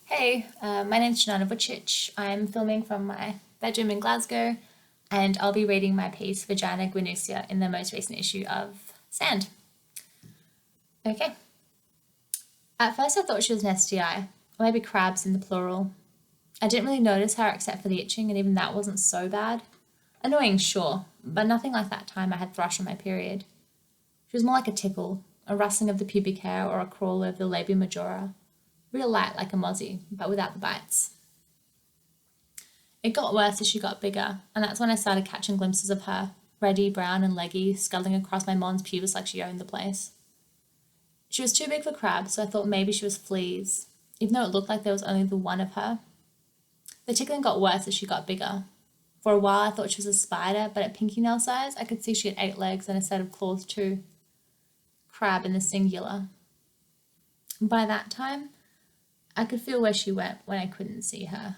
Hey, my name's Dzenana Vucic. I'm filming from my bedroom in Glasgow, and I'll be reading my piece Vagina, Guinusia in the most recent issue of Sand. Okay. At first I thought she was an STI, or maybe crabs in the plural. I didn't really notice her except for the itching, and even that wasn't so bad. Annoying, sure, but nothing like that time I had thrush on my period. She was more like a tickle, a rustling of the pubic hair or a crawl over the labia majora. Real light like a mozzie, but without the bites. It got worse as she got bigger, and that's when I started catching glimpses of her, reddy, brown, and leggy, scuttling across my mom's pubis like she owned the place. She was too big for crabs, so I thought maybe she was fleas, even though it looked like there was only the one of her. The tickling got worse as she got bigger. For a while I thought she was a spider, but at pinky nail size I could see she had 8 legs and a set of claws too. Crab in the singular. By that time, I could feel where she went when I couldn't see her.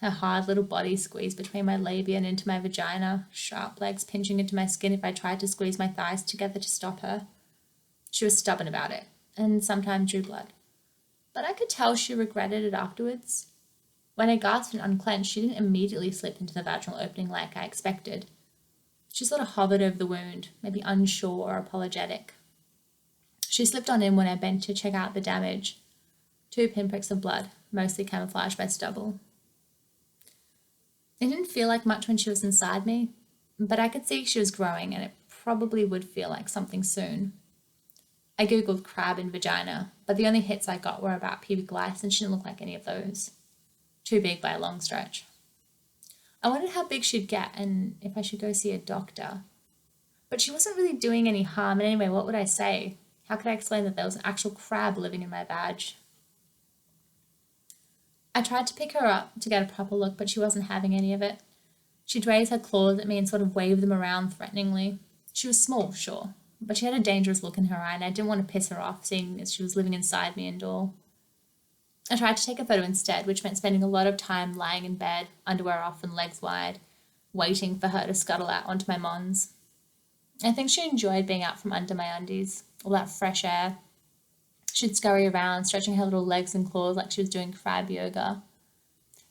Her hard little body squeezed between my labia and into my vagina, sharp legs pinching into my skin if I tried to squeeze my thighs together to stop her. She was stubborn about it, and sometimes drew blood. But I could tell she regretted it afterwards. When I gasped and unclenched, she didn't immediately slip into the vaginal opening like I expected. She sort of hovered over the wound, maybe unsure or apologetic. She slipped on in when I bent to check out the damage. 2 pinpricks of blood, mostly camouflaged by stubble. It didn't feel like much when she was inside me, but I could see she was growing and it probably would feel like something soon. I googled crab and vagina, but the only hits I got were about pubic lice and she didn't look like any of those. Too big by a long stretch. I wondered how big she'd get and if I should go see a doctor. But she wasn't really doing any harm, and anyway, what would I say? How could I explain that there was an actual crab living in my vag? I tried to pick her up to get a proper look, but she wasn't having any of it. She'd raise her claws at me and sort of wave them around threateningly. She was small, sure, but she had a dangerous look in her eye, and I didn't want to piss her off, seeing as she was living inside me and all. I tried to take a photo instead, which meant spending a lot of time lying in bed, underwear off and legs wide, waiting for her to scuttle out onto my mons. I think she enjoyed being out from under my undies, all that fresh air. She'd scurry around, stretching her little legs and claws like she was doing crab yoga.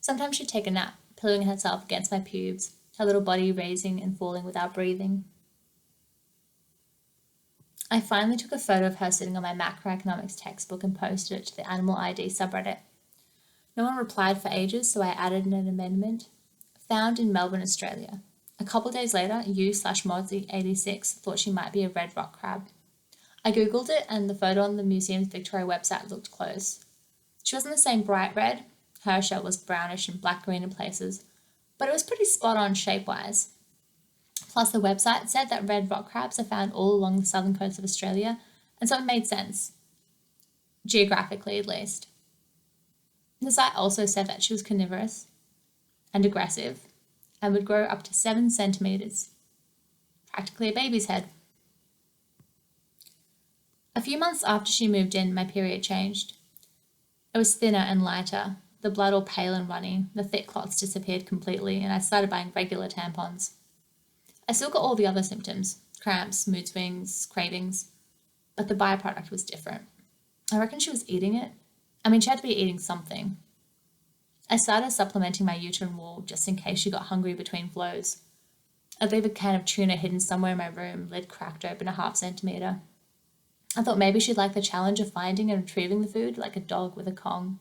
Sometimes she'd take a nap, pillowing herself against my pubes, her little body raising and falling without breathing. I finally took a photo of her sitting on my macroeconomics textbook and posted it to the Animal ID subreddit. No one replied for ages, so I added an amendment. Found in Melbourne, Australia. A couple of days later, u/Modsy86 thought she might be a red rock crab. I googled it and the photo on the museum's Victoria website looked close. She wasn't the same bright red. Her shell was brownish and black-green in places, but it was pretty spot-on shape-wise. Plus, the website said that red rock crabs are found all along the southern coast of Australia, and so it made sense. Geographically, at least. The site also said that she was carnivorous and aggressive and would grow up to 7 centimetres. Practically a baby's head. A few months after she moved in, my period changed. It was thinner and lighter, the blood all pale and runny, the thick clots disappeared completely, and I started buying regular tampons. I still got all the other symptoms, cramps, mood swings, cravings, but the byproduct was different. I reckon she was eating it. She had to be eating something. I started supplementing my uterine wall just in case she got hungry between flows. I'd leave a can of tuna hidden somewhere in my room, lid cracked open 1/2 centimetre. I thought maybe she'd like the challenge of finding and retrieving the food like a dog with a Kong.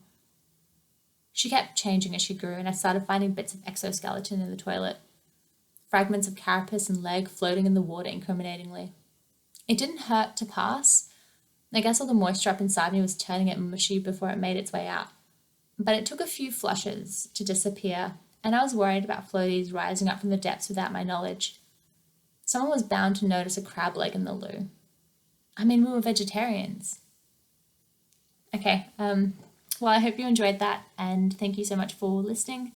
She kept changing as she grew, and I started finding bits of exoskeleton in the toilet. Fragments of carapace and leg floating in the water incriminatingly. It didn't hurt to pass. I guess all the moisture up inside me was turning it mushy before it made its way out. But it took a few flushes to disappear, and I was worried about floaties rising up from the depths without my knowledge. Someone was bound to notice a crab leg in the loo. We were vegetarians. Okay, well, I hope you enjoyed that, and thank you so much for listening.